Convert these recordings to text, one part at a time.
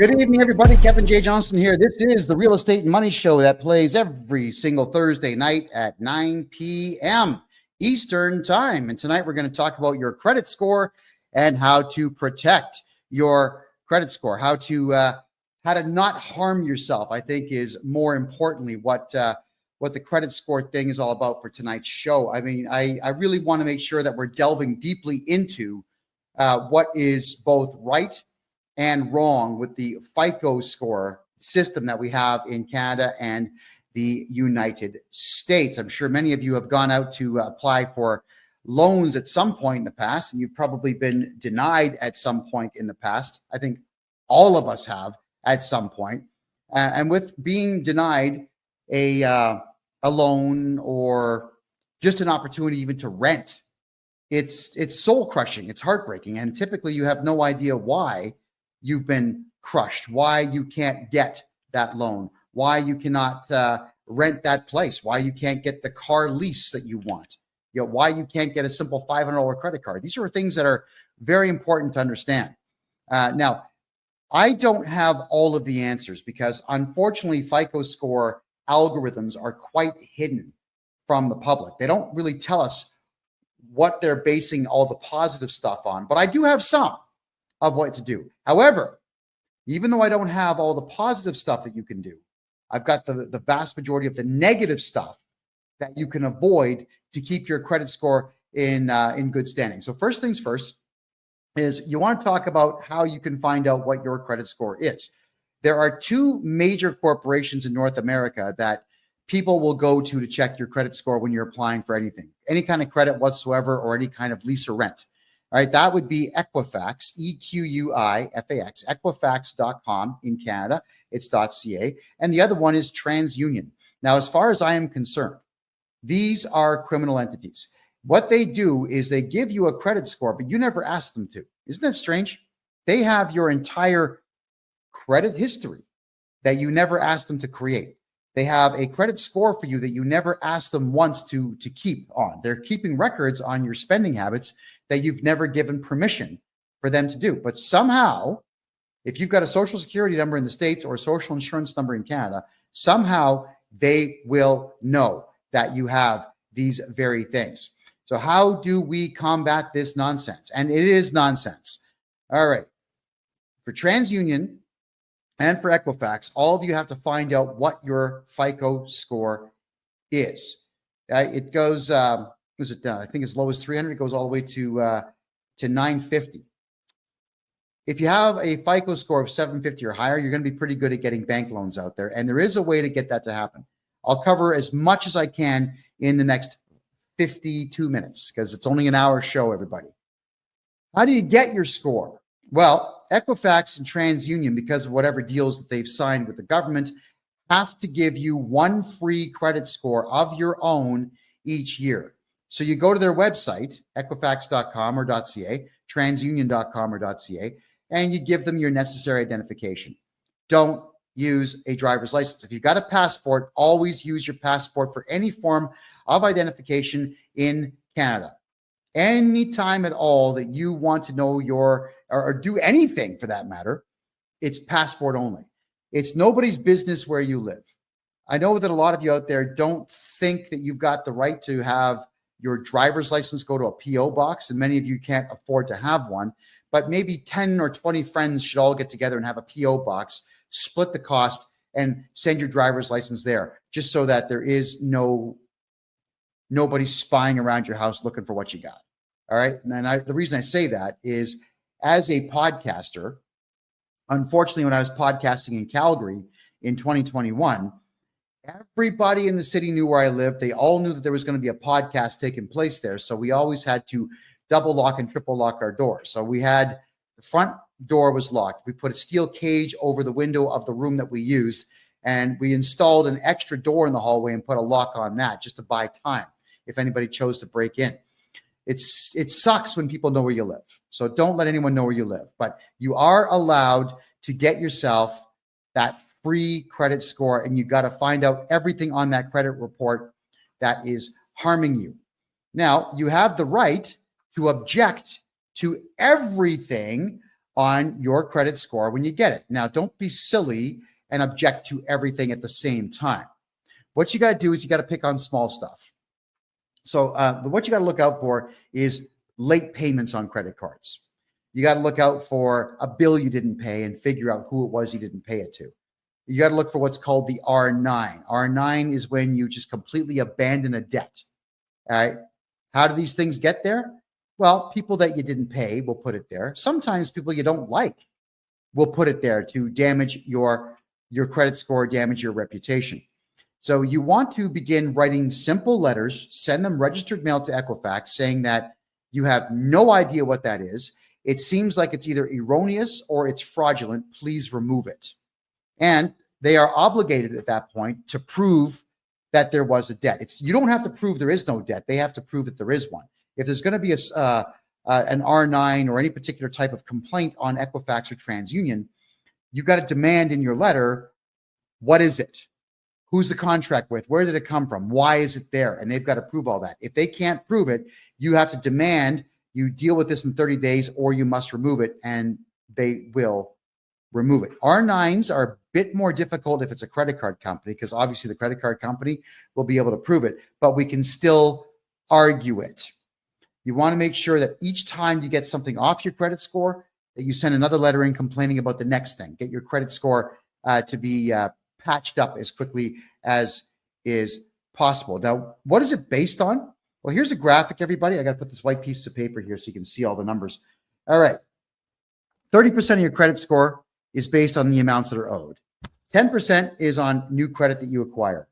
Good evening, everybody. Kevin J. Johnston here. This is the Real Estate and Money Show that plays every single Thursday night at 9 p.m. Eastern Time. And tonight we're going to talk about your credit score and how to protect your credit score, how to not harm yourself. I think is more importantly what the credit score thing is all about for tonight's show. I mean, I really want to make sure that we're delving deeply into what is both right and wrong with the FICO score system that we have in Canada and the United States. I'm sure many of you have gone out to apply for loans at some point in the past, and you've probably been denied at some point in the past. I think all of us have at some point. And with being denied a loan or just an opportunity even to rent, it's soul crushing. It's heartbreaking. And typically you have no idea why you've been crushed, why you can't get that loan, why you cannot rent that place, why you can't get the car lease that you want, why you can't get a simple $500 credit card. These are things that are very important to understand. Now, I don't have all of the answers because unfortunately, FICO score algorithms are quite hidden from the public. They don't really tell us what they're basing all the positive stuff on, but I do have some of what to do. However, even though I don't have all the positive stuff that you can do, I've got the vast majority of the negative stuff that you can avoid to keep your credit score in good standing. So first things first is you want to talk about how you can find out what your credit score is. There are two major corporations in North America that people will go to check your credit score when you're applying for anything, any kind of credit whatsoever, or any kind of lease or rent. All right, that would be Equifax, EQUIFAX, Equifax.com in Canada. It's .ca. And the other one is TransUnion. Now, as far as I am concerned, these are criminal entities. What they do is they give you a credit score, but you never ask them to. Isn't that strange? They have your entire credit history that you never asked them to create. They have a credit score for you that you never asked them once to keep on. They're keeping records on your spending habits that you've never given permission for them to do. But somehow, if you've got a social security number in the States or a social insurance number in Canada, somehow they will know that you have these very things. So how do we combat this nonsense? And it is nonsense. All right. For TransUnion and for Equifax, all of you have to find out what your FICO score is. It goes, I think as low as 300, it goes all the way to 950. If you have a FICO score of 750 or higher, you're going to be pretty good at getting bank loans out there. And there is a way to get that to happen. I'll cover as much as I can in the next 52 minutes because it's only an hour show, everybody. How do you get your score? Well, Equifax and TransUnion, because of whatever deals that they've signed with the government, have to give you one free credit score of your own each year. So you go to their website, equifax.com or .ca, transunion.com or .ca, and you give them your necessary identification. Don't use a driver's license. If you've got a passport, always use your passport for any form of identification in Canada. Anytime at all that you want to know or do anything for that matter, it's passport only. It's nobody's business where you live. I know that a lot of you out there don't think that you've got the right to have your driver's license go to a PO box, and many of you can't afford to have one, but maybe 10 or 20 friends should all get together and have a PO box, split the cost, and send your driver's license there, just so that there is nobody spying around your house looking for what you got. All right. And the reason I say that is as a podcaster, unfortunately, when I was podcasting in Calgary in 2021, everybody in the city knew where I lived. They all knew that there was going to be a podcast taking place there. So we always had to double lock and triple lock our doors. So we had the front door was locked. We put a steel cage over the window of the room that we used, and we installed an extra door in the hallway and put a lock on that just to buy time if anybody chose to break in. It sucks when people know where you live. So don't let anyone know where you live. But you are allowed to get yourself that free credit score, and you got to find out everything on that credit report that is harming you. Now, you have the right to object to everything on your credit score when you get it. Now, don't be silly and object to everything at the same time. What you got to do is you got to pick on small stuff. So what you got to look out for is late payments on credit cards. You got to look out for a bill you didn't pay and figure out who it was you didn't pay it to. You got to look for what's called the R9. R9 is when you just completely abandon a debt. All right. How do these things get there? Well, people that you didn't pay will put it there. Sometimes people you don't like will put it there to damage your credit score, damage your reputation. So you want to begin writing simple letters, send them registered mail to Equifax saying that you have no idea what that is. It seems like it's either erroneous or it's fraudulent. Please remove it. And they are obligated at that point to prove that there was a debt. You don't have to prove there is no debt. They have to prove that there is one. If there's going to be an R9 or any particular type of complaint on Equifax or TransUnion, you've got to demand in your letter, what is it? Who's the contract with? Where did it come from? Why is it there? And they've got to prove all that. If they can't prove it, you have to demand you deal with this in 30 days or you must remove it, and they will remove it. R9s are a bit more difficult if it's a credit card company, because obviously the credit card company will be able to prove it, but we can still argue it. You want to make sure that each time you get something off your credit score, that you send another letter in complaining about the next thing. Get your credit score to be patched up as quickly as is possible. Now, what is it based on? Well, here's a graphic, everybody. I got to put this white piece of paper here so you can see all the numbers. All right. 30% of your credit score is based on the amounts that are owed. 10% is on new credit that you acquire.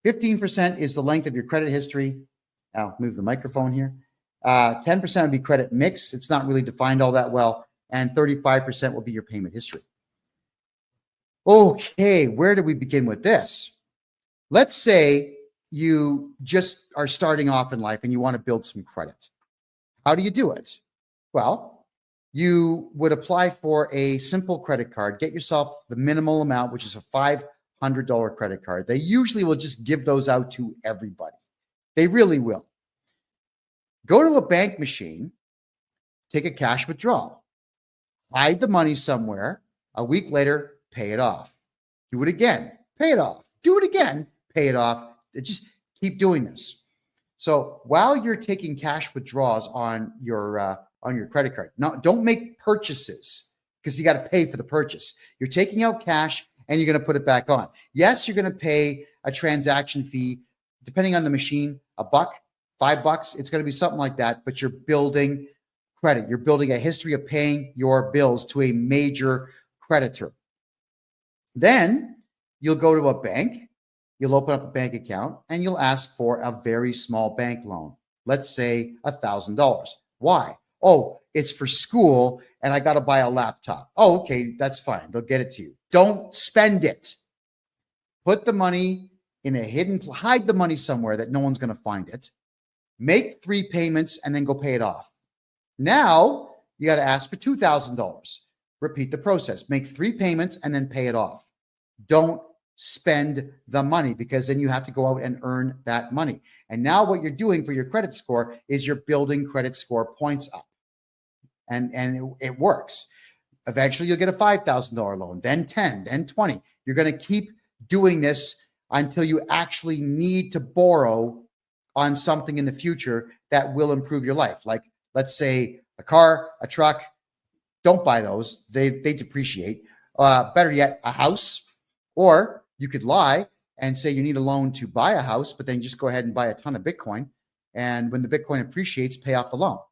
15% is the length of your credit history. I'll move the microphone here. 10% would be credit mix. It's not really defined all that well. And 35% will be your payment history. Okay, where do we begin with this? Let's say you just are starting off in life and you want to build some credit. How do you do it? Well, you would apply for a simple credit card, get yourself the minimal amount, which is a $500 credit card. They usually will just give those out to everybody. They really will. Go to a bank machine, take a cash withdrawal, hide the money somewhere. A week later, pay it off. Do it again, pay it off. Do it again, pay it off. Just keep doing this. So while you're taking cash withdrawals on your credit card, now don't make purchases because you got to pay for the purchase. You're taking out cash and you're going to put it back on. Yes, you're going to pay a transaction fee, depending on the machine, $1, $5. It's going to be something like that, but you're building credit. You're building a history of paying your bills to a major creditor. Then you'll go to a bank, you'll open up a bank account, and you'll ask for a very small bank loan. Let's say $1,000. Why? Oh, it's for school and I got to buy a laptop. Oh, okay, that's fine. They'll get it to you. Don't spend it. Put the money in a hidden, hide the money somewhere that no one's going to find it. Make 3 payments and then go pay it off. Now you got to ask for $2,000. Repeat the process. Make 3 payments and then pay it off. Don't spend the money, because then you have to go out and earn that money. And now what you're doing for your credit score is you're building credit score points up. And it works. Eventually you'll get a $5,000 loan, then 10, then 20. You're going to keep doing this until you actually need to borrow on something in the future that will improve your life. Like, let's say a car, a truck. Don't buy those. They depreciate. Better yet, a house. Or you could lie and say you need a loan to buy a house, but then just go ahead and buy a ton of Bitcoin. And when the Bitcoin appreciates, pay off the loan. All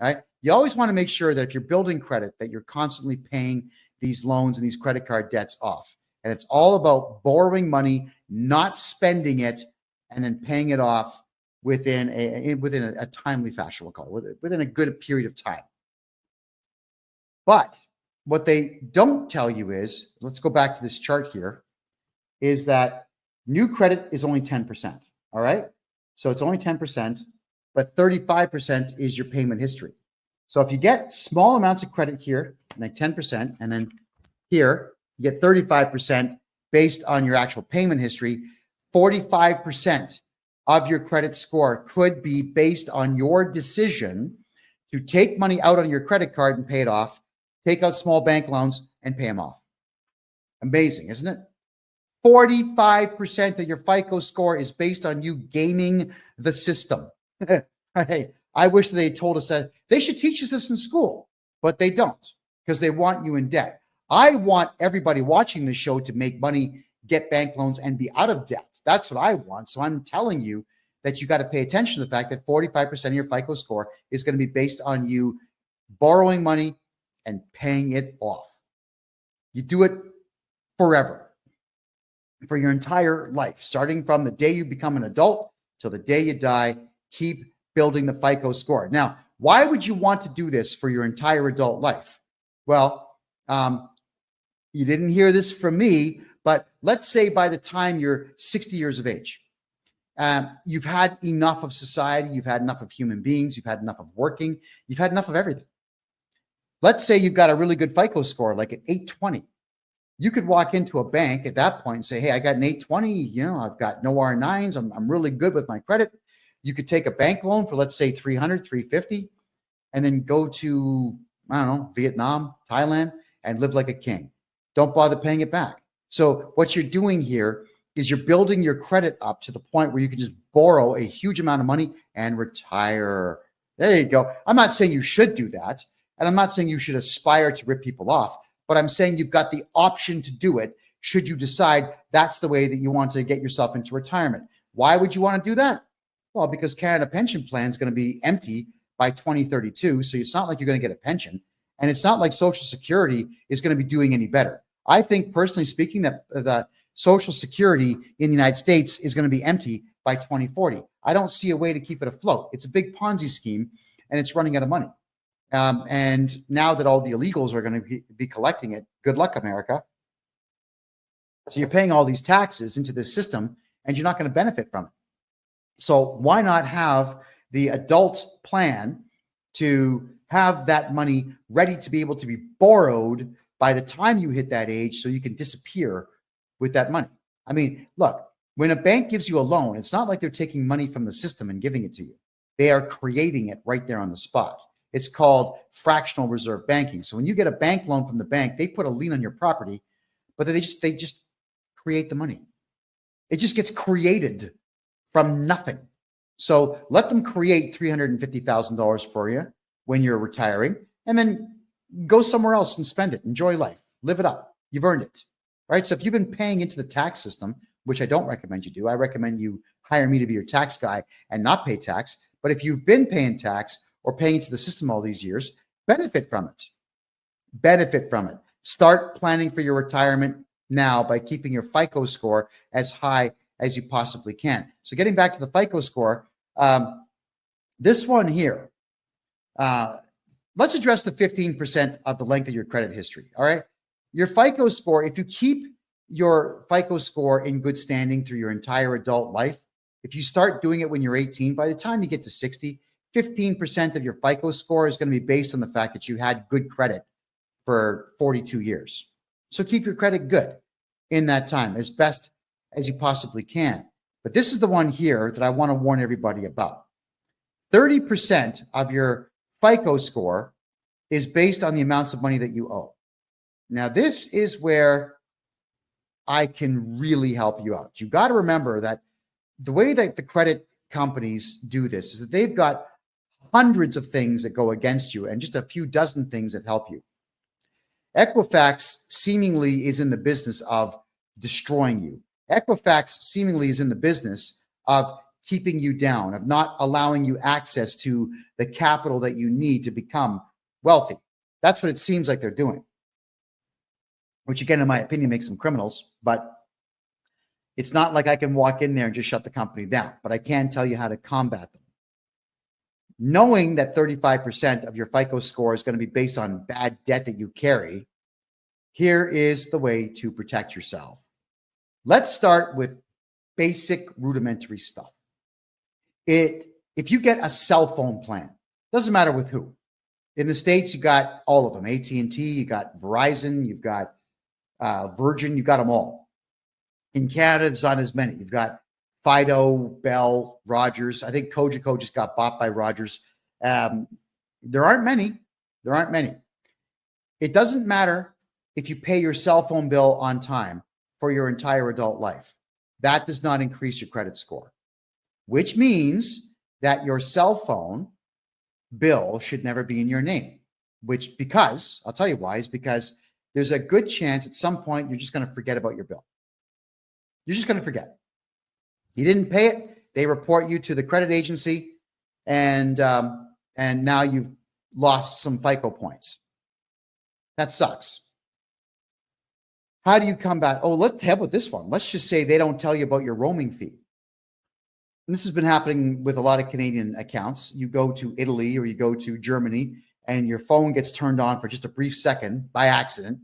right. You always want to make sure that if you're building credit, that you're constantly paying these loans and these credit card debts off. And it's all about borrowing money, not spending it, and then paying it off within a timely fashion, we'll call it, within a good period of time. But what they don't tell you is, let's go back to this chart here, is that new credit is only 10%. All right. So it's only 10%, but 35% is your payment history. So if you get small amounts of credit here, like 10%, and then here, you get 35% based on your actual payment history, 45% of your credit score could be based on your decision to take money out on your credit card and pay it off, take out small bank loans, and pay them off. Amazing, isn't it? 45% of your FICO score is based on you gaming the system. Hey, I wish they told us that. They should teach us this in school, but they don't, because they want you in debt. I want everybody watching this show to make money, get bank loans, and be out of debt. That's what I want. So I'm telling you that you got to pay attention to the fact that 45% of your FICO score is going to be based on you borrowing money and paying it off. You do it forever, for your entire life, starting from the day you become an adult till the day you die. Keep building the FICO score. Now, why would you want to do this for your entire adult life? Well, you didn't hear this from me, but let's say by the time you're 60 years of age, you've had enough of society, you've had enough of human beings, you've had enough of working, you've had enough of everything. Let's say you've got a really good FICO score, like an 820. You could walk into a bank at that point and say, hey, I got an 820, I've got no R9s, I'm really good with my credit. You could take a bank loan for, let's say, 300, 350, and then go to, I don't know, Vietnam, Thailand, and live like a king. Don't bother paying it back. So what you're doing here is you're building your credit up to the point where you can just borrow a huge amount of money and retire. There you go. I'm not saying you should do that, and I'm not saying you should aspire to rip people off, but I'm saying you've got the option to do it should you decide that's the way that you want to get yourself into retirement. Why would you want to do that? Well, because Canada Pension Plan is going to be empty by 2032, so it's not like you're going to get a pension, and it's not like Social Security is going to be doing any better. I think, personally speaking, that the Social Security in the United States is going to be empty by 2040. I don't see a way to keep it afloat. It's a big Ponzi scheme, and it's running out of money. And now that all the illegals are going to be collecting it, good luck, America. So you're paying all these taxes into this system, and you're not going to benefit from it. So why not have the adult plan to have that money ready to be able to be borrowed by the time you hit that age, so you can disappear with that money? I mean, look, when a bank gives you a loan, it's not like they're taking money from the system and giving it to you. They are creating it right there on the spot. It's called fractional reserve banking. So when you get a bank loan from the bank, they put a lien on your property, but they just create the money. It just gets created from nothing. So let them create $350,000 for you when you're retiring, and then go somewhere else and spend it. Enjoy life. Live it up. You've earned it. Right? So if you've been paying into the tax system, which I don't recommend you do, I recommend you hire me to be your tax guy and not pay tax. But if you've been paying tax or paying into the system all these years, benefit from it. Benefit from it. Start planning for your retirement now by keeping your FICO score as high as you possibly can. So getting back to the FICO score, this one here, let's address the 15% of the length of your credit history. All right. Your FICO score, if you keep your FICO score in good standing through your entire adult life, if you start doing it when you're 18, by the time you get to 60, 15% of your FICO score is going to be based on the fact that you had good credit for 42 years. So keep your credit good in that time as best as you possibly can. But this is the one here that I want to warn everybody about. 30% of your FICO score is based on the amounts of money that you owe. Now, this is where I can really help you out. You got to remember that the way that the credit companies do this is that they've got hundreds of things that go against you and just a few dozen things that help you. Equifax seemingly is in the business of destroying you. Equifax seemingly is in the business of keeping you down, of not allowing you access to the capital that you need to become wealthy. That's what it seems like they're doing, which again, in my opinion, makes them criminals. But it's not like I can walk in there and just shut the company down, but I can tell you how to combat them. Knowing that 35% of your FICO score is going to be based on bad debt that you carry, here is the way to protect yourself. Let's start with basic rudimentary stuff. If you get a cell phone plan, doesn't matter with who. In the States, you got all of them. AT&T, you got Verizon, you've got Virgin, you got them all. In Canada, there's not as many. You've got Fido, Bell, Rogers. I think Cogeco just got bought by Rogers. There aren't many. It doesn't matter if you pay your cell phone bill on time for your entire adult life. That does not increase your credit score, which means that your cell phone bill should never be in your name, because I'll tell you why, is because there's a good chance at some point you're just going to forget about your bill. You're just going to forget. You didn't pay it. They report you to the credit agency, and now you've lost some FICO points. That sucks. How do you come back? Oh, let's have with this one. Let's just say they don't tell you about your roaming fee. And this has been happening with a lot of Canadian accounts. You go to Italy or you go to Germany and your phone gets turned on for just a brief second by accident.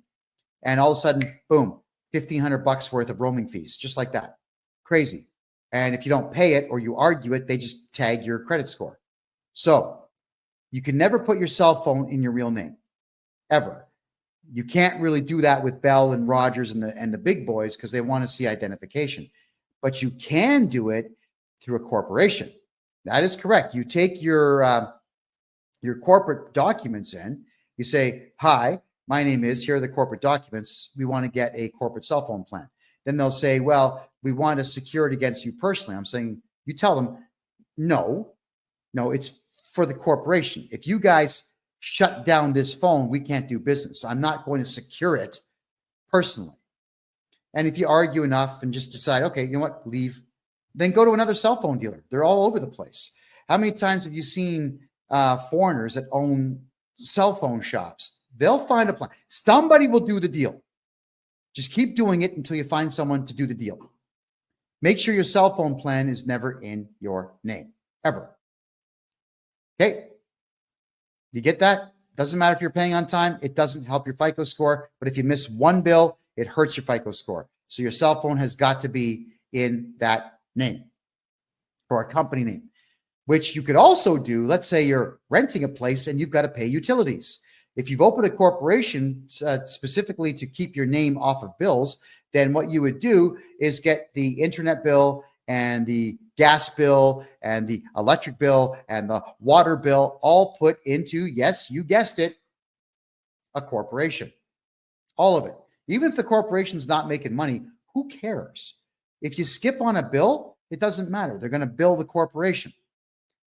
And all of a sudden, boom, $1,500 worth of roaming fees, just like that. Crazy. And if you don't pay it or you argue it, they just tag your credit score. So you can never put your cell phone in your real name, ever. You can't really do that with Bell and Rogers and the big boys because they want to see identification. But you can do it through a corporation. That is correct. You take your corporate documents in. You say, "Hi, my name is, here are the corporate documents. We want to get a corporate cell phone plan." Then they'll say, "Well, we want to secure it against you personally." I'm saying, you tell them, no, it's for the corporation. If you guys shut down this phone, we can't do business. I'm not going to secure it personally. And if you argue enough and just decide, okay, you know what, leave, then go to another cell phone dealer. They're all over the place. How many times have you seen foreigners that own cell phone shops? They'll find a plan. Somebody will do the deal. Just keep doing it until you find someone to do the deal. Make sure your cell phone plan is never in your name, ever. Okay? You get that? Doesn't matter if you're paying on time. It doesn't help your FICO score. But if you miss one bill, it hurts your FICO score. So your cell phone has got to be in that name or a company name, which you could also do. Let's say you're renting a place and you've got to pay utilities. If you've opened a corporation specifically to keep your name off of bills, then what you would do is get the internet bill and the gas bill and the electric bill and the water bill all put into, yes, you guessed it, a corporation. All of it. Even if the corporation's not making money, who cares? If you skip on a bill, it doesn't matter. They're going to bill the corporation.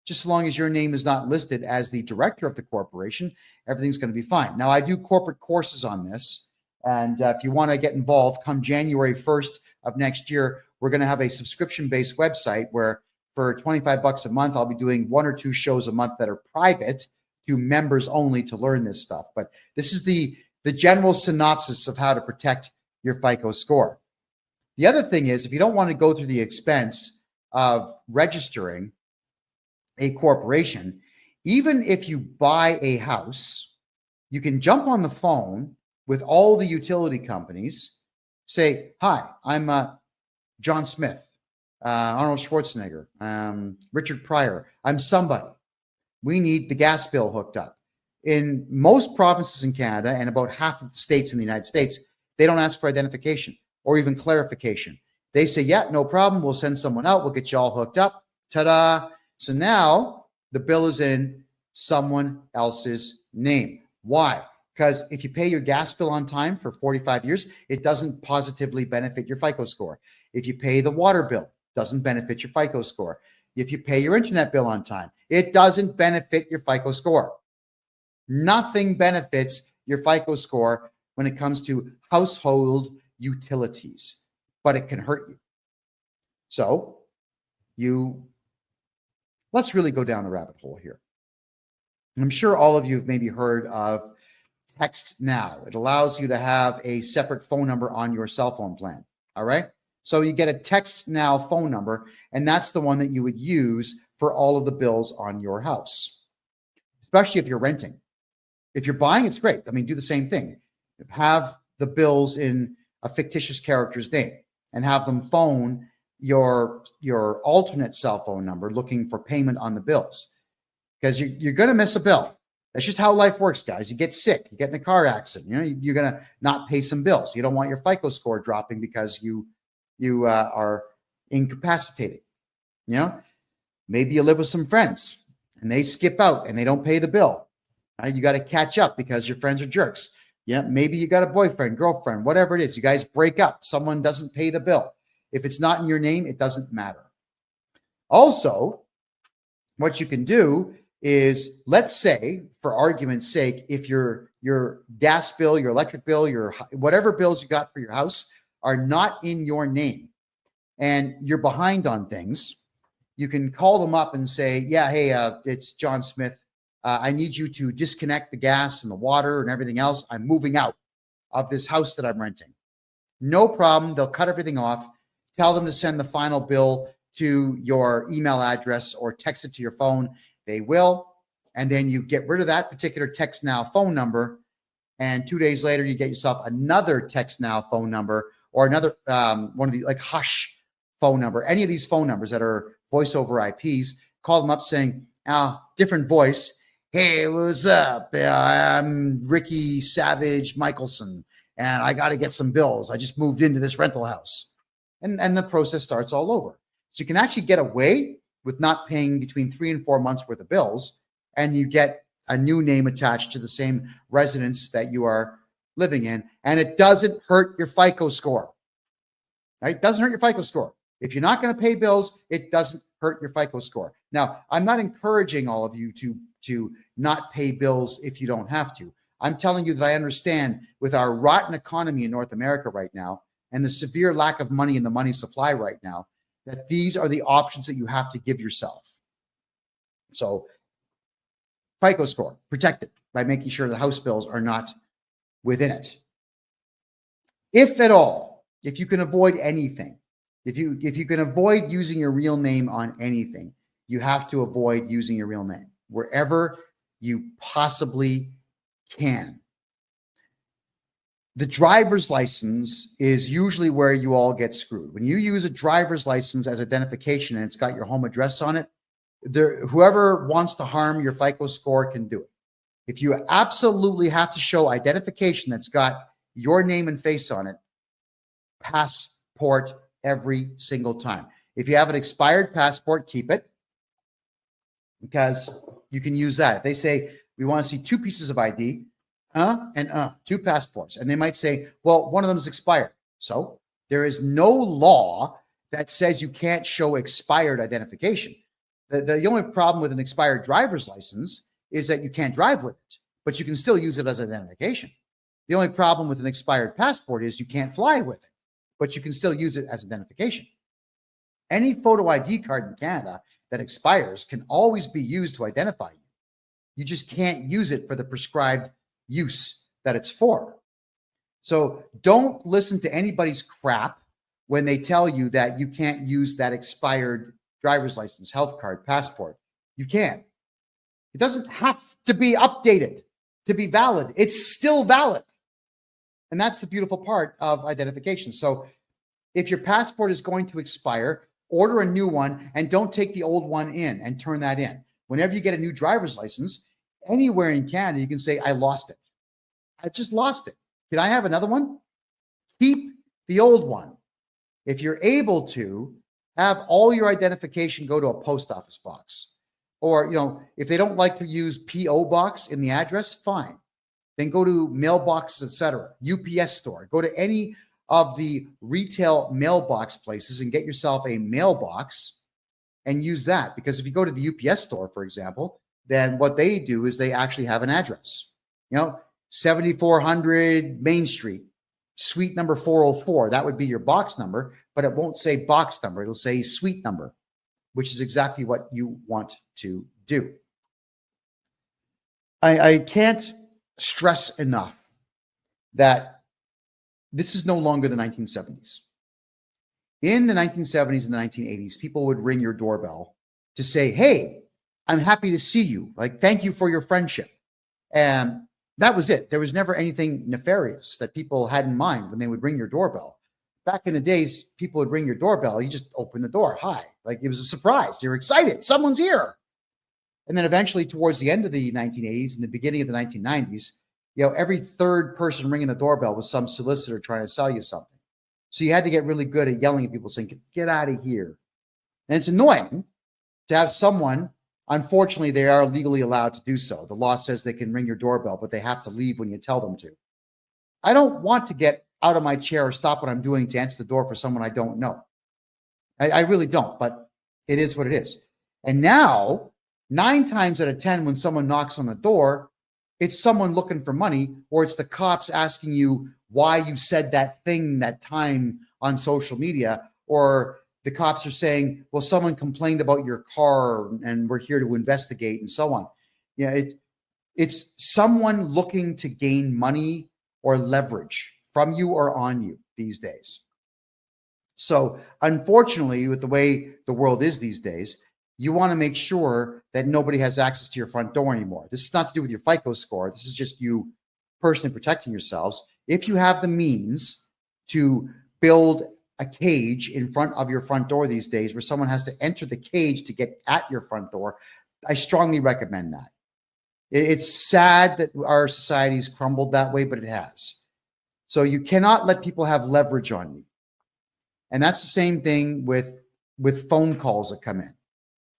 Just as long as your name is not listed as the director of the corporation, everything's going to be fine. Now, I do corporate courses on this. And if you want to get involved, come January 1st of next year, we're going to have a subscription-based website where for $25 a month, I'll be doing 1 or 2 shows a month that are private to members only to learn this stuff. But this is the general synopsis of how to protect your FICO score. The other thing is, if you don't want to go through the expense of registering a corporation, even if you buy a house, you can jump on the phone with all the utility companies, say, "Hi, I'm John Smith, Arnold Schwarzenegger, Richard Pryor. I'm somebody. We need the gas bill hooked up." In most provinces in Canada and about half of the states in the United States, they don't ask for identification or even clarification. They say, "Yeah, no problem. We'll send someone out. We'll get you all hooked up." Ta-da. So now the bill is in someone else's name. Why? Because if you pay your gas bill on time for 45 years, it doesn't positively benefit your FICO score. If you pay the water bill, it doesn't benefit your FICO score. If you pay your internet bill on time, it doesn't benefit your FICO score. Nothing benefits your FICO score when it comes to household utilities, but it can hurt you. So let's really go down the rabbit hole here. I'm sure all of you have maybe heard of Text Now. It allows you to have a separate phone number on your cell phone plan. All right. So you get a Text Now phone number, and that's the one that you would use for all of the bills on your house, especially if you're renting. If you're buying, it's great. I mean, do the same thing. Have the bills in a fictitious character's name and have them phone your alternate cell phone number looking for payment on the bills, because you're going to miss a bill. That's just how life works, guys. You get sick, you get in a car accident, you're going to not pay some bills. You don't want your FICO score dropping because you are incapacitated. Maybe you live with some friends and they skip out and they don't pay the bill. You got to catch up because your friends are jerks. Yeah, maybe you got a boyfriend, girlfriend, whatever it is. You guys break up. Someone doesn't pay the bill. If it's not in your name, it doesn't matter. Also, what you can do is, let's say, for argument's sake, if your gas bill, your electric bill, your whatever bills you got for your house are not in your name and you're behind on things, you can call them up and say, yeah, hey, it's John Smith. I need you to disconnect the gas and the water and everything else. I'm moving out of this house that I'm renting. No problem. They'll cut everything off. Tell them to send the final bill to your email address or text it to your phone. They will. And then you get rid of that particular Text Now phone number. And 2 days later, you get yourself another Text Now phone number or another one of the like Hush phone number. Any of these phone numbers that are voice over IPs, call them up saying, different voice. Hey, what's up? I'm Ricky Savage Michelson, and I got to get some bills. I just moved into this rental house. And the process starts all over. So you can actually get away with not paying between 3 and 4 months worth of bills, and you get a new name attached to the same residence that you are living in, and it doesn't hurt your FICO score. Right? It doesn't hurt your FICO score. If you're not going to pay bills, it doesn't hurt your FICO score. Now, I'm not encouraging all of you to not pay bills if you don't have to. I'm telling you that I understand with our rotten economy in North America right now and the severe lack of money in the money supply right now, that these are the options that you have to give yourself. So FICO score, protect it by making sure the house bills are not within it. If at all, if you can avoid anything, if you can avoid using your real name on anything, you have to avoid using your real name wherever you possibly can. The driver's license is usually where you all get screwed. When you use a driver's license as identification and it's got your home address on it, whoever wants to harm your FICO score can do it. If you absolutely have to show identification that's got your name and face on it, passport every single time. If you have an expired passport, keep it, because you can use that. If they say, we want to see 2 pieces of ID, 2 passports, and they might say, well, one of them is expired. So there is no law that says you can't show expired identification. The only problem with an expired driver's license is that you can't drive with it, but you can still use it as identification. The only problem with an expired passport is you can't fly with it, but you can still use it as identification. Any photo ID card in Canada that expires can always be used to identify you. You just can't use it for the prescribed use that it's for. So don't listen to anybody's crap when they tell you that you can't use that expired driver's license, health card, passport. You can. It doesn't have to be updated to be valid. It's still valid. And that's the beautiful part of identification. So if your passport is going to expire, order a new one and don't take the old one in and turn that in. Whenever you get a new driver's license, anywhere in Canada, you can say, I lost it. I just lost it. Can I have another one? Keep the old one. If you're able to, have all your identification go to a post office box. Or, if they don't like to use P.O. box in the address, fine. Then go to mailboxes, etc. UPS store. Go to any of the retail mailbox places and get yourself a mailbox and use that. Because if you go to the UPS store, for example, then what they do is they actually have an address. 7400 Main Street, suite number 404. That would be your box number, but it won't say box number. It'll say suite number, which is exactly what you want to do. I can't stress enough that this is no longer the 1970s. In the 1970s and the 1980s, people would ring your doorbell to say, hey, I'm happy to see you. Like, thank you for your friendship. And that was it. There was never anything nefarious that people had in mind when they would ring your doorbell. Back in the days, people would ring your doorbell. You just open the door. Hi. Like, it was a surprise. You're excited. Someone's here. And then eventually towards the end of the 1980s and the beginning of the 1990s, every third person ringing the doorbell was some solicitor trying to sell you something. So you had to get really good at yelling at people saying, get out of here. And it's annoying to have someone, unfortunately, they are legally allowed to do so. The law says they can ring your doorbell, but they have to leave when you tell them to. I don't want to get out of my chair or stop what I'm doing to answer the door for someone I don't know. I really don't, but it is what it is. And now, 9 times out of 10, when someone knocks on the door, it's someone looking for money, or it's the cops asking you why you said that thing that time on social media, or the cops are saying, well, someone complained about your car and we're here to investigate, and so on. Yeah, it's someone looking to gain money or leverage from you or on you these days. So unfortunately, with the way the world is these days, you want to make sure that nobody has access to your front door anymore. This is not to do with your FICO score. This is just you personally protecting yourselves. If you have the means to build a cage in front of your front door these days where someone has to enter the cage to get at your front door, I strongly recommend that. It's sad that our society's crumbled that way, but it has. So you cannot let people have leverage on you. And that's the same thing with phone calls that come in.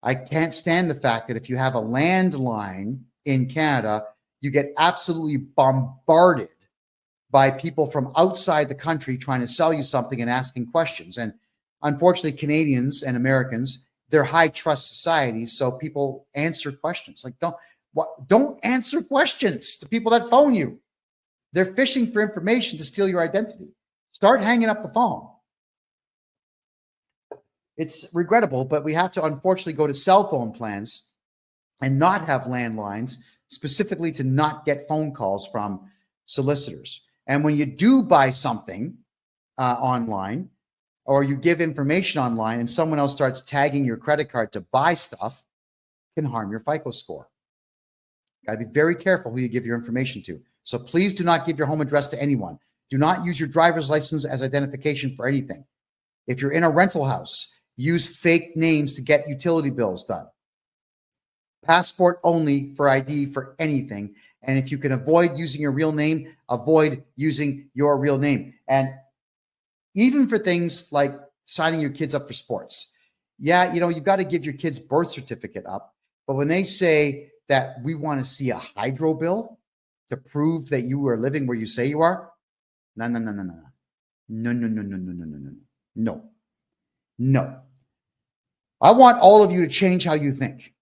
I can't stand the fact that if you have a landline in Canada, you get absolutely bombarded by people from outside the country trying to sell you something and asking questions. And unfortunately, Canadians and Americans, they're high trust societies, so people answer questions. Like, don't answer questions to people that phone you. They're fishing for information to steal your identity. Start hanging up the phone. It's regrettable, but we have to unfortunately go to cell phone plans and not have landlines, specifically to not get phone calls from solicitors. And when you do buy something online, or you give information online and someone else starts tagging your credit card to buy stuff, it can harm your FICO score. Got to be very careful who you give your information to. So please do not give your home address to anyone. Do not use your driver's license as identification for anything. If you're in a rental house, use fake names to get utility bills done. Passport only for ID for anything. And if you can avoid using your real name, avoid using your real name. And even for things like signing your kids up for sports. Yeah, you've got to give your kid's birth certificate up. But when they say that we want to see a hydro bill to prove that you are living where you say you are, no. I want all of you to change how you think.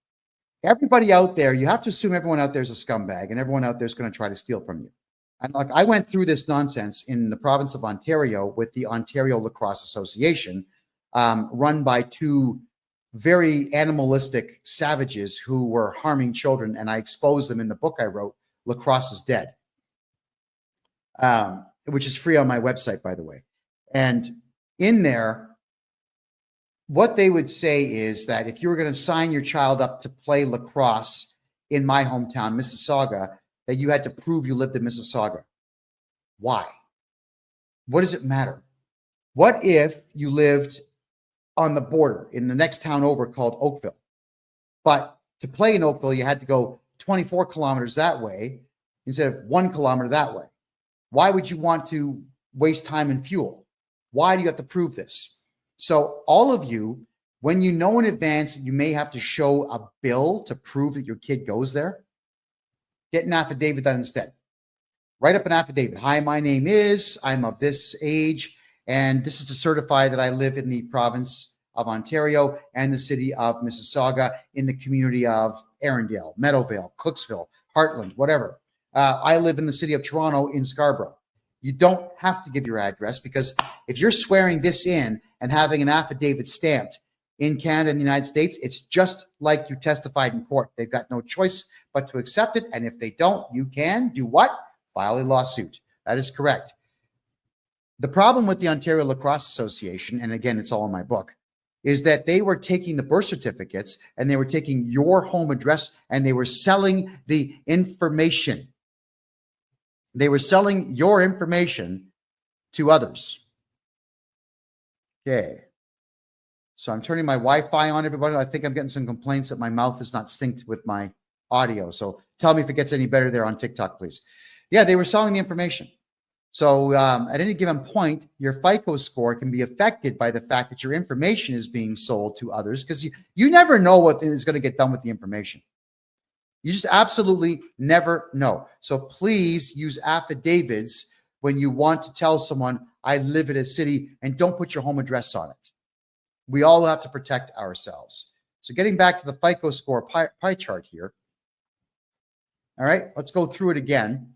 Everybody out there, you have to assume everyone out there is a scumbag and everyone out there is going to try to steal from you. And like, I went through this nonsense in the province of Ontario with the Ontario Lacrosse Association, run by 2 very animalistic savages who were harming children. And I exposed them in the book I wrote, Lacrosse is Dead, which is free on my website, by the way. And in there, what they would say is that if you were going to sign your child up to play lacrosse in my hometown, Mississauga, that you had to prove you lived in Mississauga. Why? What does it matter? What if you lived on the border in the next town over called Oakville? But to play in Oakville, you had to go 24 kilometers that way instead of 1 kilometer that way. Why would you want to waste time and fuel? Why do you have to prove this? So all of you, when you know in advance that you may have to show a bill to prove that your kid goes there, get an affidavit done instead. Write up an affidavit. Hi, my name is, I'm of this age, and this is to certify that I live in the province of Ontario and the city of Mississauga in the community of Arundel, Meadowvale, Cooksville, Heartland, whatever. I live in the city of Toronto in Scarborough. You don't have to give your address, because if you're swearing this in and having an affidavit stamped in Canada and the United States, it's just like you testified in court. They've got no choice but to accept it. And if they don't, you can do what? File a lawsuit. That is correct. The problem with the Ontario Lacrosse Association, and again, it's all in my book, is that they were taking the birth certificates and they were taking your home address and they were selling the information. They were selling your information to others. Okay. So I'm turning my Wi-Fi on, everybody. I think I'm getting some complaints that my mouth is not synced with my audio. So tell me if it gets any better there on TikTok, please. Yeah, they were selling the information. So at any given point, your FICO score can be affected by the fact that your information is being sold to others, because you never know what is going to get done with the information. You just absolutely never know. So please use affidavits when you want to tell someone, I live in a city, and don't put your home address on it. We all have to protect ourselves. So getting back to the FICO score pie chart here. All right, let's go through it again.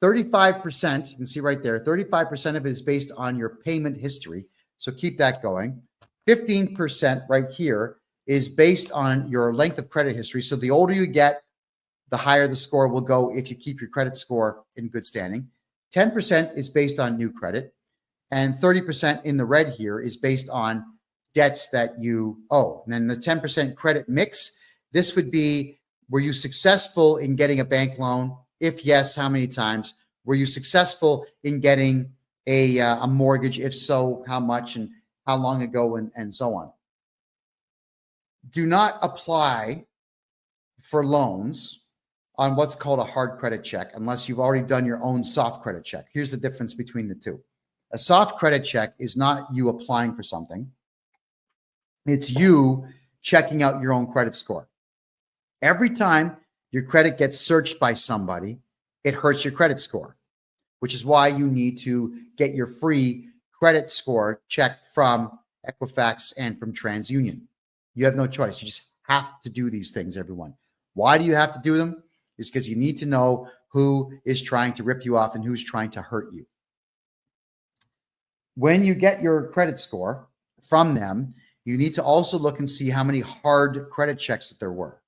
35%, you can see right there, 35% of it is based on your payment history. So keep that going. 15% right here is based on your length of credit history. So the older you get, the higher the score will go if you keep your credit score in good standing. 10% is based on new credit. And 30% in the red here is based on debts that you owe. And then the 10% credit mix, this would be, were you successful in getting a bank loan? If yes, how many times? Were you successful in getting a mortgage? If so, how much and how long ago, and so on. Do not apply for loans on what's called a hard credit check unless you've already done your own soft credit check. Here's the difference between the two. A soft credit check is not you applying for something. It's you checking out your own credit score. Every time your credit gets searched by somebody, it hurts your credit score, which is why you need to get your free credit score checked from Equifax and from TransUnion. You have no choice. You just have to do these things, everyone. Why do you have to do them? It's because you need to know who is trying to rip you off and who's trying to hurt you. When you get your credit score from them, you need to also look and see how many hard credit checks that there were.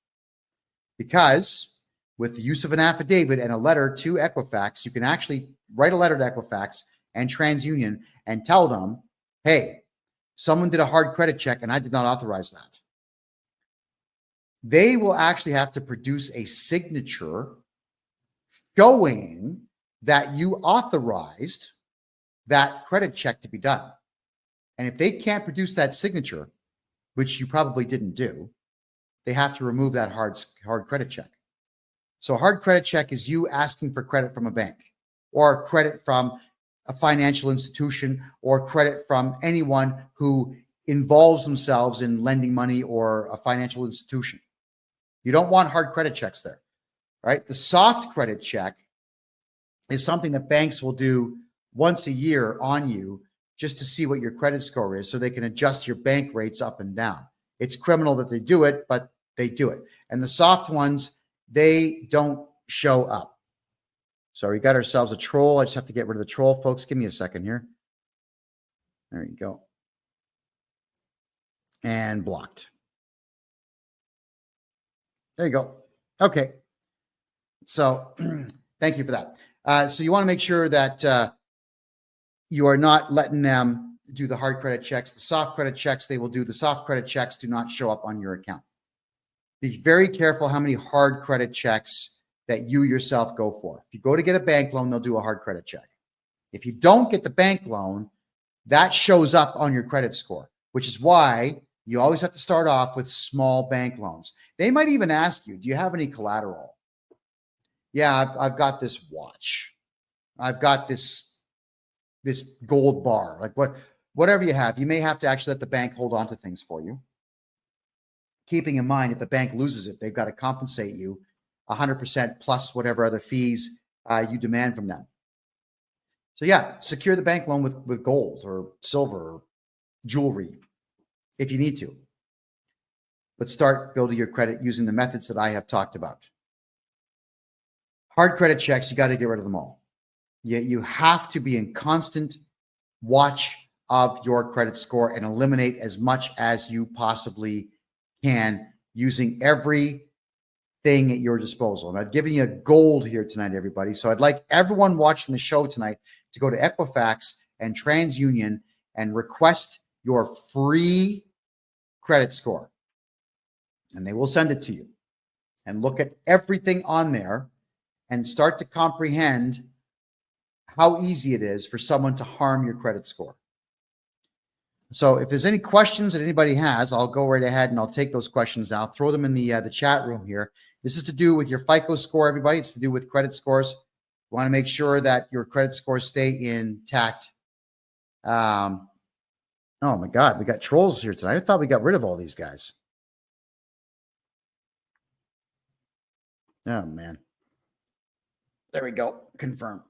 Because with the use of an affidavit and a letter to Equifax, you can actually write a letter to Equifax and TransUnion and tell them, hey, someone did a hard credit check and I did not authorize that. They will actually have to produce a signature showing that you authorized that credit check to be done. And if they can't produce that signature, which you probably didn't do, they have to remove that hard credit check. So a hard credit check is you asking for credit from a bank or credit from a financial institution or credit from anyone who involves themselves in lending money or a financial institution. You don't want hard credit checks there, right? The soft credit check is something that banks will do once a year on you just to see what your credit score is so they can adjust your bank rates up and down. It's criminal that they do it, but they do it. And the soft ones, they don't show up. So we got ourselves a troll. I just have to get rid of the troll, folks. Give me a second here. There you go. And blocked. There you go. Okay. So thank you for that. So you want to make sure that you are not letting them do the hard credit checks. The soft credit checks, they will do. The soft credit checks do not show up on your account. Be very careful how many hard credit checks that you yourself go for. If you go to get a bank loan, they'll do a hard credit check. If you don't get the bank loan, that shows up on your credit score, which is why you always have to start off with small bank loans. They might even ask you, do you have any collateral? Yeah, I've got this watch. I've got this gold bar, like whatever you have. You may have to actually let the bank hold on to things for you. Keeping in mind, if the bank loses it, they've got to compensate you 100% plus whatever other fees you demand from them. So yeah, secure the bank loan with gold or silver or jewelry if you need to. But start building your credit using the methods that I have talked about. Hard credit checks, you got to get rid of them all. You have to be in constant watch of your credit score and eliminate as much as you possibly can using everything at your disposal. And I've given you a gold here tonight, everybody. So I'd like everyone watching the show tonight to go to Equifax and TransUnion and request your free credit score. And they will send it to you. And look at everything on there and start to comprehend how easy it is for someone to harm your credit score. So if there's any questions that anybody has, I'll go right ahead and I'll take those questions now. Throw them in the chat room here. This is to do with your FICO score, everybody. It's to do with credit scores. You want to make sure that your credit scores stay intact. Oh my God, we got trolls here tonight. I thought we got rid of all these guys. Oh man. There we go. Confirm.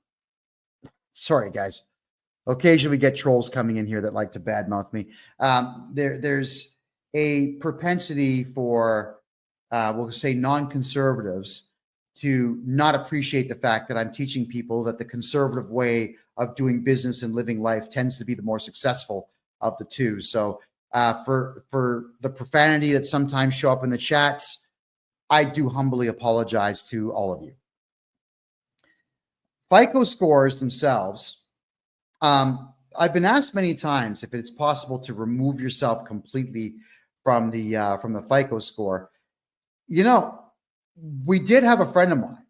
Sorry, guys. Occasionally we get trolls coming in here that like to badmouth me. There's a propensity for, we'll say, non-conservatives to not appreciate the fact that I'm teaching people that the conservative way of doing business and living life tends to be the more successful of the two. So for the profanity that sometimes show up in the chats, I do humbly apologize to all of you. FICO scores themselves, I've been asked many times if it's possible to remove yourself completely from the FICO score. You know, we did have a friend of mine.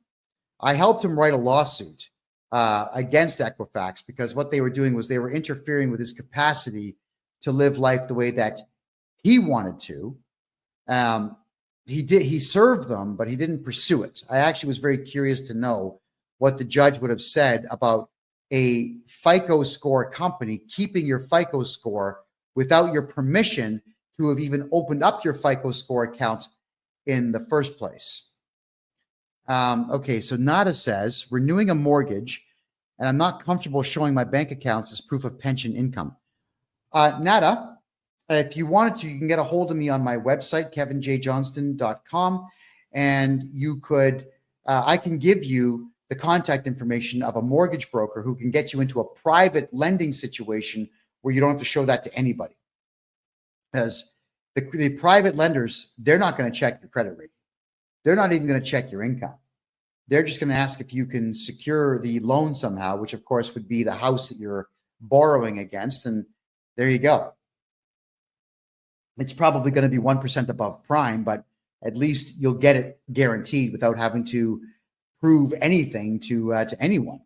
I helped him write a lawsuit against Equifax because what they were doing was they were interfering with his capacity to live life the way that he wanted to. He served them, but he didn't pursue it. I actually was very curious to know what the judge would have said about a FICO score company keeping your FICO score without your permission to have even opened up your FICO score account in the first place. Okay, so Nada says, renewing a mortgage, and I'm not comfortable showing my bank accounts as proof of pension income. Nada, if you wanted to, you can get a hold of me on my website, kevinjjohnston.com, and you could, I can give you the contact information of a mortgage broker who can get you into a private lending situation where you don't have to show that to anybody. Because the private lenders, they're not going to check your credit rating. They're not even going to check your income. They're just going to ask if you can secure the loan somehow, which of course would be the house that you're borrowing against. And there you go. It's probably going to be 1% above prime, but at least you'll get it guaranteed without having to prove anything to anyone.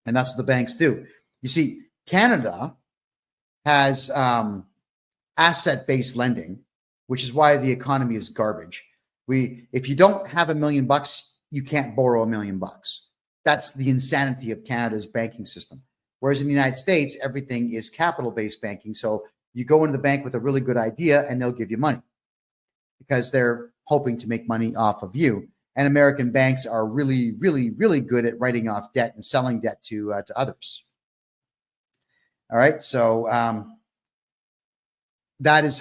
And that's what the banks do. You see, Canada has asset-based lending, which is why the economy is garbage. If you don't have $1 million, you can't borrow $1 million. That's the insanity of Canada's banking system. Whereas in the United States, everything is capital-based banking. So you go into the bank with a really good idea and they'll give you money because they're hoping to make money off of you. And American banks are really, really, really good at writing off debt and selling debt to others. All right. So that is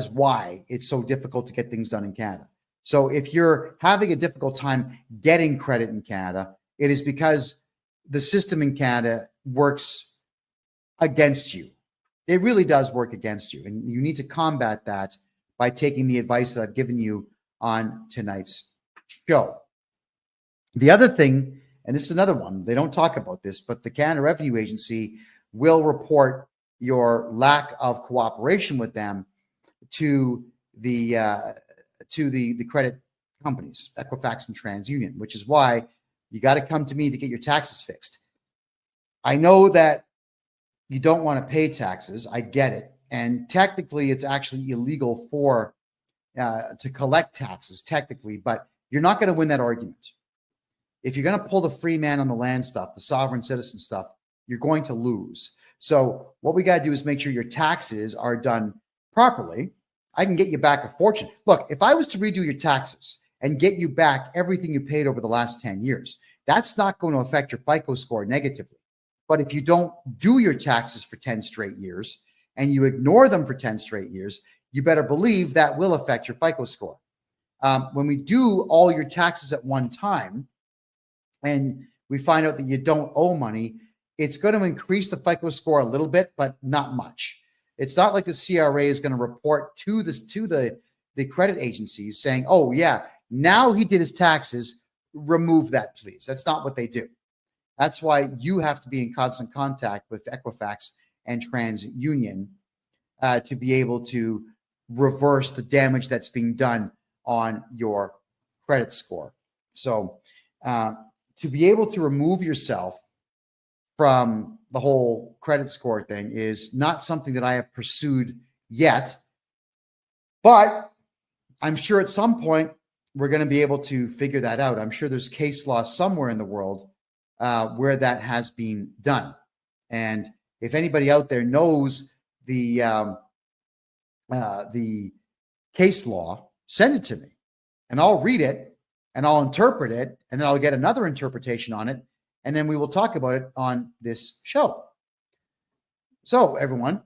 why it's so difficult to get things done in Canada. So if you're having a difficult time getting credit in Canada, it is because the system in Canada works against you. It really does work against you. And you need to combat that by taking the advice that I've given you on tonight's show. The other thing, and this is another one, they don't talk about this, but the Canada Revenue Agency will report your lack of cooperation with them to the credit companies, Equifax and TransUnion, which is why you got to come to me to get your taxes fixed. I know that you don't want to pay taxes. I get it. And technically, it's actually illegal to collect taxes, technically, but you're not going to win that argument. If you're going to pull the free man on the land stuff, the sovereign citizen stuff, you're going to lose. So what we got to do is make sure your taxes are done properly. I can get you back a fortune. Look, if I was to redo your taxes and get you back everything you paid over the last 10 years, that's not going to affect your FICO score negatively. But if you don't do your taxes for 10 straight years and you ignore them for 10 straight years, you better believe that will affect your FICO score. When we do all your taxes at one time and we find out that you don't owe money, it's going to increase the FICO score a little bit, but not much. It's not like the CRA is going to report to the credit agencies saying, oh, yeah, now he did his taxes, remove that, please. That's not what they do. That's why you have to be in constant contact with Equifax and TransUnion to be able to reverse the damage that's being done on your credit score. So to be able to remove yourself from the whole credit score thing is not something that I have pursued yet, but I'm sure at some point we're going to be able to figure that out. I'm sure there's case law somewhere in the world where that has been done. And if anybody out there knows the case law, send it to me and I'll read it and I'll interpret it and then I'll get another interpretation on it and then we will talk about it on this show. So everyone,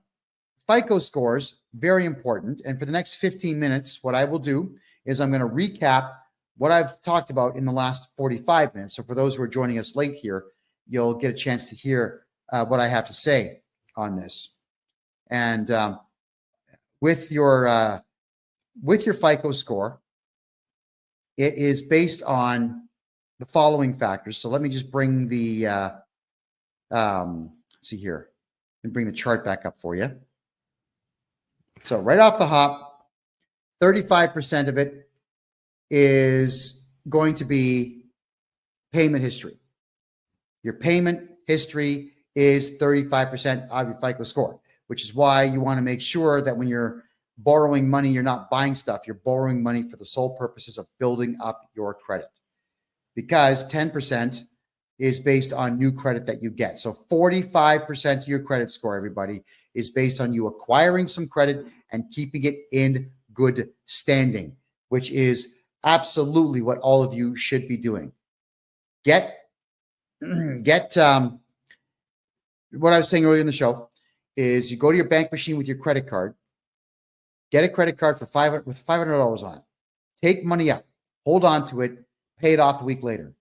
FICO scores, very important. And for the next 15 minutes, what I will do is I'm going to recap what I've talked about in the last 45 minutes. So for those who are joining us late here, you'll get a chance to hear what I have to say on this. And with your FICO score, it is based on the following factors. So let me just bring the let's see here, and bring the chart back up for you. So right off the hop, 35% of it is going to be payment history. Your payment history is 35% of your FICO score, which is why you want to make sure that when you're borrowing money, you're not buying stuff. You're borrowing money for the sole purposes of building up your credit, because 10% is based on new credit that you get. So 45% of your credit score, everybody, is based on you acquiring some credit and keeping it in good standing, which is absolutely what all of you should be doing. Get what I was saying earlier in the show is you go to your bank machine with your credit card, get a credit card for $500 on it, take money out, hold on to it, pay it off a week later.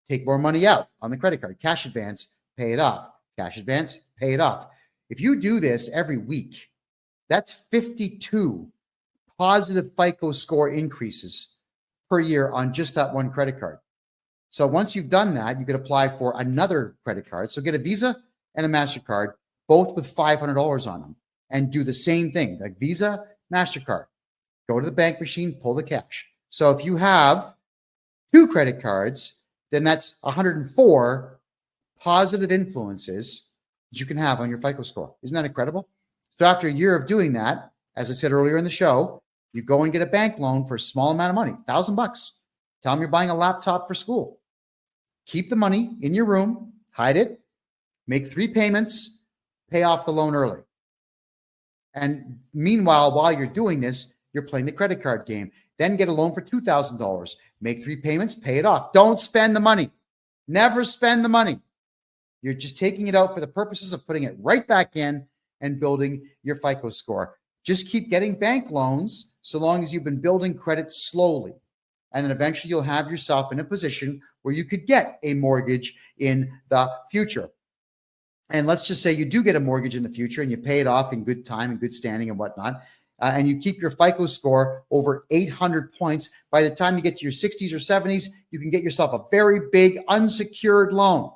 Take more money out on the credit card, cash advance, pay it off, cash advance, pay it off. If you do this every week, that's 52 positive FICO score increases per year on just that one credit card. So once you've done that, you could apply for another credit card. So get a Visa and a MasterCard, both with $500 on them, and do the same thing, like Visa, MasterCard. Go to the bank machine, pull the cash. So if you have 2 credit cards, then that's 104 positive influences that you can have on your FICO score. Isn't that incredible? So after a year of doing that, as I said earlier in the show, you go and get a bank loan for a small amount of money, $1,000. Tell them you're buying a laptop for school. Keep the money in your room, hide it, make 3 payments, pay off the loan early. And meanwhile, while you're doing this, you're playing the credit card game. Then get a loan for $2,000. Make 3 payments, pay it off. Don't spend the money. Never spend the money. You're just taking it out for the purposes of putting it right back in and building your FICO score. Just keep getting bank loans so long as you've been building credit slowly. And then eventually you'll have yourself in a position where you could get a mortgage in the future. And let's just say you do get a mortgage in the future and you pay it off in good time and good standing and whatnot. And you keep your FICO score over 800 points. By the time you get to your 60s or 70s, you can get yourself a very big unsecured loan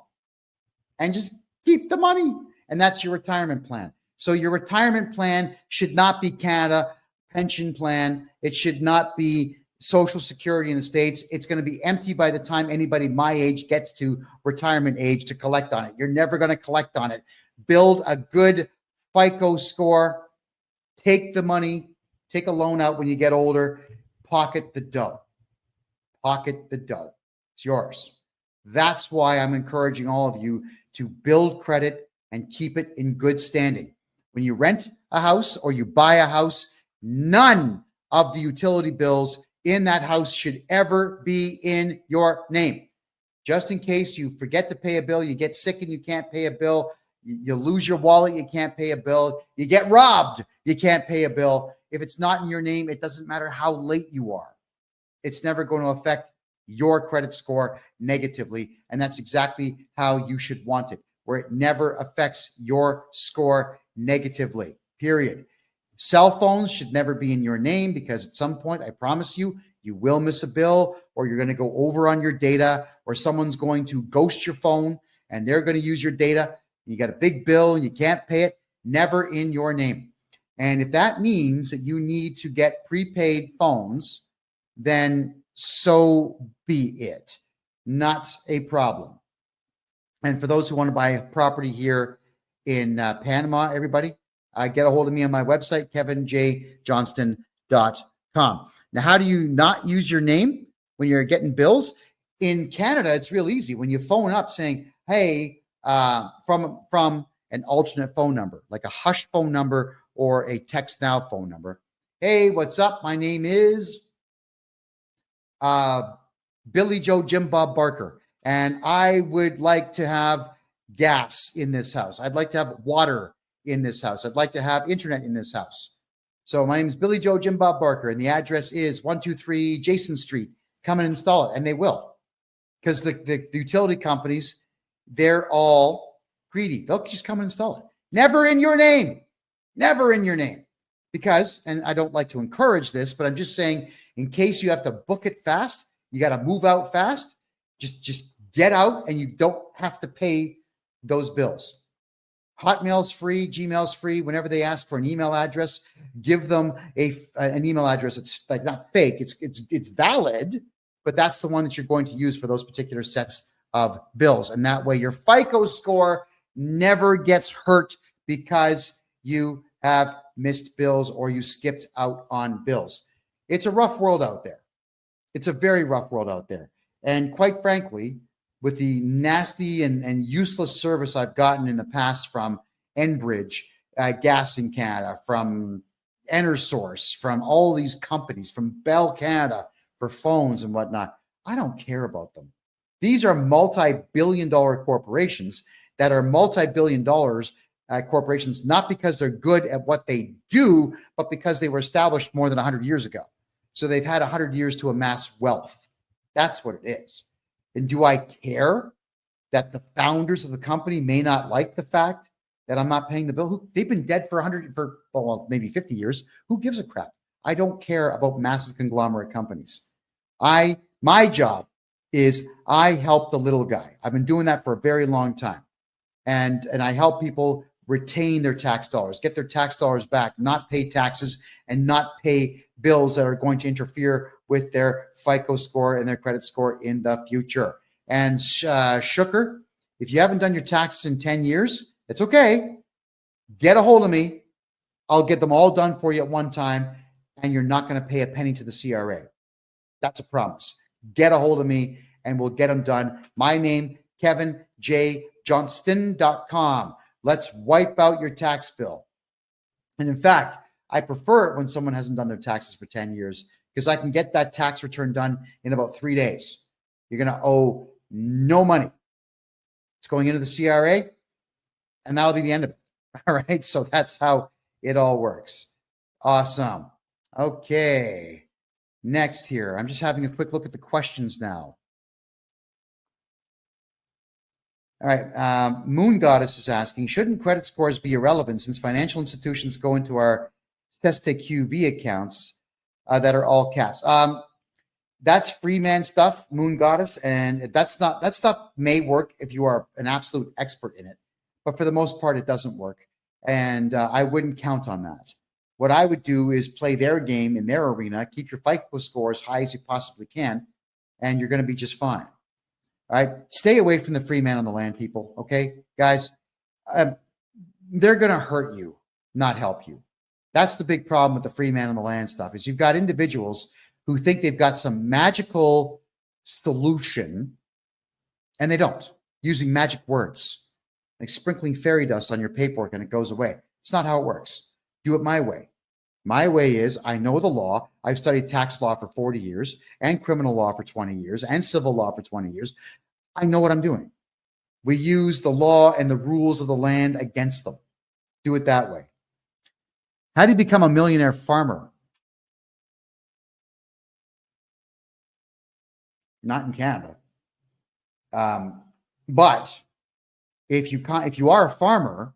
and just keep the money. And that's your retirement plan. So your retirement plan should not be Canada pension plan. It should not be Social Security in the States. It's going to be empty by the time anybody my age gets to retirement age to collect on it. You're never going to collect on it. Build a good FICO score. Take the money, take a loan out when you get older, pocket the dough. Pocket the dough. It's yours. That's why I'm encouraging all of you to build credit and keep it in good standing. When you rent a house or you buy a house, none of the utility bills in that house should ever be in your name. Just in case you forget to pay a bill, you get sick and you can't pay a bill, you lose your wallet, you can't pay a bill, you get robbed, you can't pay a bill. If it's not in your name, it doesn't matter how late you are. It's never going to affect your credit score negatively. And that's exactly how you should want it, where it never affects your score negatively, period. Cell phones should never be in your name because at some point, I promise you, you will miss a bill or you're going to go over on your data or someone's going to ghost your phone and they're going to use your data. You got a big bill and you can't pay it, never in your name. And if that means that you need to get prepaid phones, then so be it. Not a problem. And for those who want to buy a property here in Panama, everybody, get a hold of me on my website, kevinjjohnston.com. Now, how do you not use your name when you're getting bills? In Canada, it's real easy. When you phone up saying, hey, from an alternate phone number, like a hush phone number or a text now phone number. Hey, what's up? My name is Billy Joe Jim Bob Barker. and I would like to have gas in this house. I'd like to have water in this house. I'd like to have internet in this house. So my name is Billy Joe Jim Bob Barker, and the address is 123 Jason Street. Come and install it, and they will, because the utility companies, they're all greedy. They'll just come and install it. Never in your name. Never in your name. Because, and I don't like to encourage this, but I'm just saying, in case you have to book it fast, you got to move out fast, just get out, and you don't have to pay those bills. Hotmail's free, Gmail's free. Whenever they ask for an email address, give them an email address. It's like not fake. It's valid, but that's the one that you're going to use for those particular sets of bills. And that way your FICO score never gets hurt because you have missed bills or you skipped out on bills. It's a rough world out there. It's a very rough world out there. And quite frankly, with the nasty and useless service I've gotten in the past from Enbridge, Gas in Canada, from EnerSource, from all these companies, from Bell Canada for phones and whatnot, I don't care about them. These are multi-billion-dollar corporations that are multi-billion dollars corporations, not because they're good at what they do, but because they were established more than 100 years ago. So they've had 100 years to amass wealth. That's what it is. And do I care that the founders of the company may not like the fact that I'm not paying the bill? They've been dead for maybe 50 years. Who gives a crap? I don't care about massive conglomerate companies. My job is I help the little guy. I've been doing that for a very long time. And I help people retain their tax dollars, get their tax dollars back, not pay taxes and not pay bills that are going to interfere with their FICO score and their credit score in the future. And Shooker, if you haven't done your taxes in 10 years, it's okay. Get a hold of me. I'll get them all done for you at one time, and you're not going to pay a penny to the CRA. That's a promise. Get a hold of me, and we'll get them done. My name, KevinJJohnston.com. Let's wipe out your tax bill. And in fact, I prefer it when someone hasn't done their taxes for 10 years because I can get that tax return done in about 3 days. You're going to owe no money. It's going into the CRA, and that'll be the end of it. All right. So that's how it all works. Awesome. Okay. Next here, I'm just having a quick look at the questions now. All right. Moon Goddess is asking, shouldn't credit scores be irrelevant since financial institutions go into our QV accounts that are all caps? That's free man stuff, Moon Goddess, and that stuff may work if you are an absolute expert in it, but for the most part, it doesn't work, and I wouldn't count on that. What I would do is play their game in their arena, keep your FICO score as high as you possibly can, and you're going to be just fine. All right, stay away from the free man on the land, people. Okay, guys, they're going to hurt you, not help you. That's the big problem with the free man on the land stuff is you've got individuals who think they've got some magical solution, and they don't, using magic words, like sprinkling fairy dust on your paperwork and it goes away. It's not how it works. Do it my way. My way is I know the law. I've studied tax law for 40 years and criminal law for 20 years and civil law for 20 years. I know what I'm doing. We use the law and the rules of the land against them. Do it that way. How do you become a millionaire farmer? Not in Canada. But if you are a farmer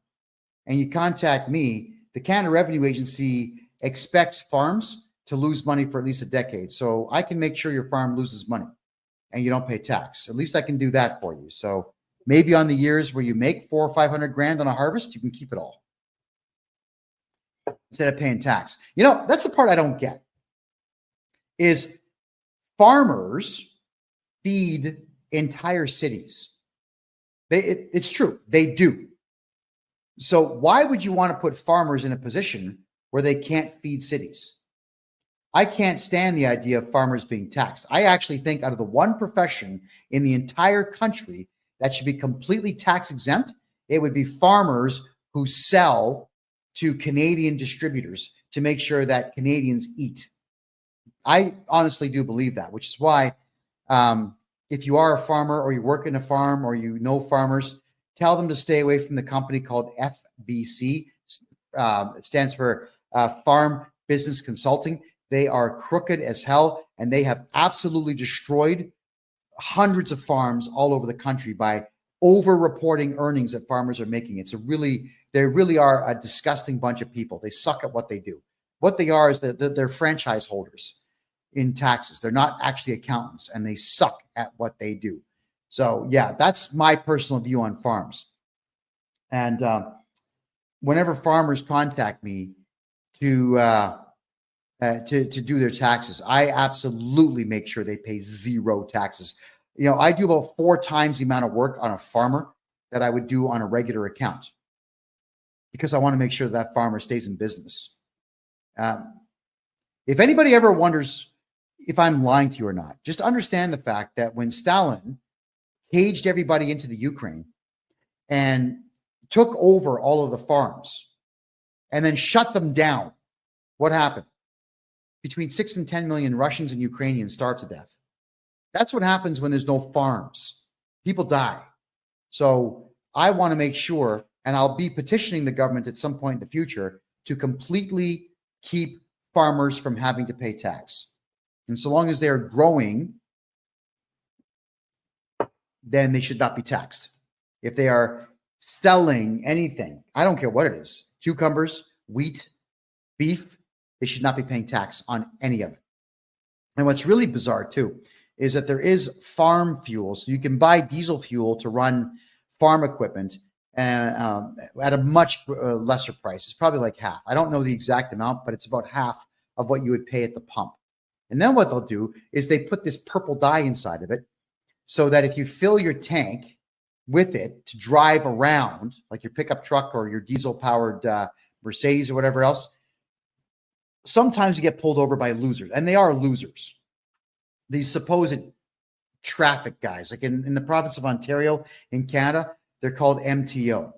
and you contact me, the Canada Revenue Agency expects farms to lose money for at least a decade. So I can make sure your farm loses money and you don't pay tax. At least I can do that for you. So maybe on the years where you make $400,000 or $500,000 on a harvest, you can keep it all instead of paying tax. You know, that's the part I don't get is farmers feed entire cities. It's true. They do. So why would you want to put farmers in a position where they can't feed cities? I can't stand the idea of farmers being taxed. I actually think out of the one profession in the entire country that should be completely tax exempt, it would be farmers who sell to Canadian distributors to make sure that Canadians eat. I honestly do believe that, which is why if you are a farmer or you work in a farm or you know farmers, tell them to stay away from the company called FBC. It stands for Farm Business Consulting. They are crooked as hell, and they have absolutely destroyed hundreds of farms all over the country by over-reporting earnings that farmers are making. They really are a disgusting bunch of people. They suck at what they do. What they are is that they're franchise holders in taxes. They're not actually accountants, and they suck at what they do. So yeah, that's my personal view on farms. And whenever farmers contact me to do their taxes, I absolutely make sure they pay zero taxes. I do about 4 times the amount of work on a farmer that I would do on a regular account, because I want to make sure that farmer stays in business. If anybody ever wonders if I'm lying to you or not, just understand the fact that when Stalin caged everybody into the Ukraine and took over all of the farms and then shut them down, what happened? Between 6 and 10 million Russians and Ukrainians starved to death. That's what happens when there's no farms. People die. So I want to make sure, and I'll be petitioning the government at some point in the future to completely keep farmers from having to pay tax. And so long as they're growing, then they should not be taxed. If they are selling anything, I don't care what it is, cucumbers, wheat, beef, they should not be paying tax on any of it. And what's really bizarre too is that there is farm fuel. So you can buy diesel fuel to run farm equipment at a much lesser price. It's probably like half. I don't know the exact amount, but it's about half of what you would pay at the pump. And then what they'll do is they put this purple dye inside of it so that if you fill your tank with it to drive around, like your pickup truck or your diesel-powered Mercedes or whatever else, sometimes you get pulled over by losers, and they are losers. These supposed traffic guys, like in the province of Ontario in Canada, they're called MTO,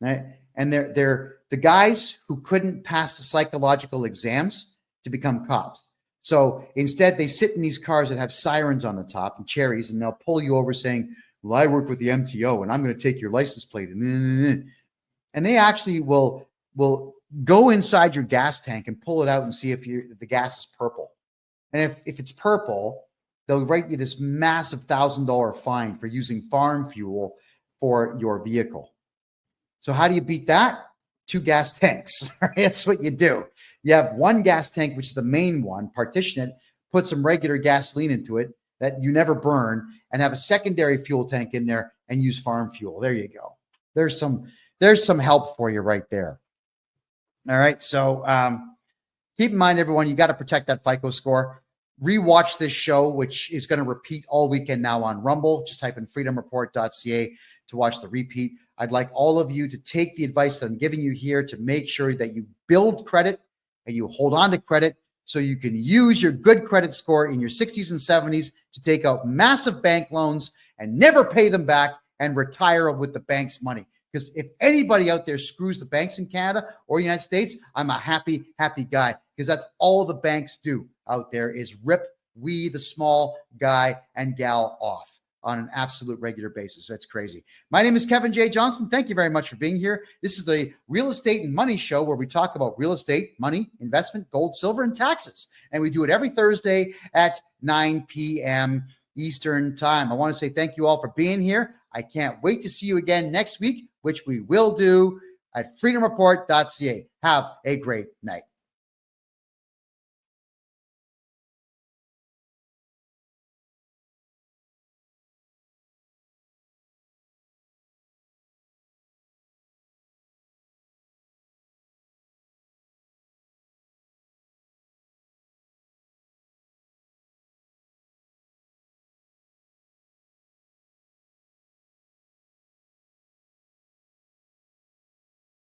right? And they're the guys who couldn't pass the psychological exams to become cops. So instead, they sit in these cars that have sirens on the top and cherries, and they'll pull you over saying, well, I work with the MTO, and I'm going to take your license plate. And they actually will go inside your gas tank and pull it out and see if the gas is purple. And if it's purple, they'll write you this massive $1,000 fine for using farm fuel for your vehicle. So how do you beat that? 2 gas tanks. That's what you do. You have 1 gas tank, which is the main one, partition it, put some regular gasoline into it that you never burn, and have a secondary fuel tank in there and use farm fuel. There you go. There's some help for you right there. All right. So keep in mind, everyone, you got to protect that FICO score. Rewatch this show, which is going to repeat all weekend now on Rumble. Just type in freedomreport.ca to watch the repeat. I'd like all of you to take the advice that I'm giving you here to make sure that you build credit and you hold on to credit so you can use your good credit score in your 60s and 70s to take out massive bank loans and never pay them back and retire with the bank's money. Because if anybody out there screws the banks in Canada or the United States, I'm a happy guy, because that's all the banks do out there is rip we, the small guy and gal, off on an absolute regular basis. That's crazy. My name is Kevin J. Johnston. Thank you very much for being here. This is the Real Estate and Money Show, where we talk about real estate, money, investment, gold, silver, and taxes. And we do it every Thursday at 9 p.m. Eastern Time. I want to say thank you all for being here. I can't wait to see you again next week, which we will do at freedomreport.ca. Have a great night.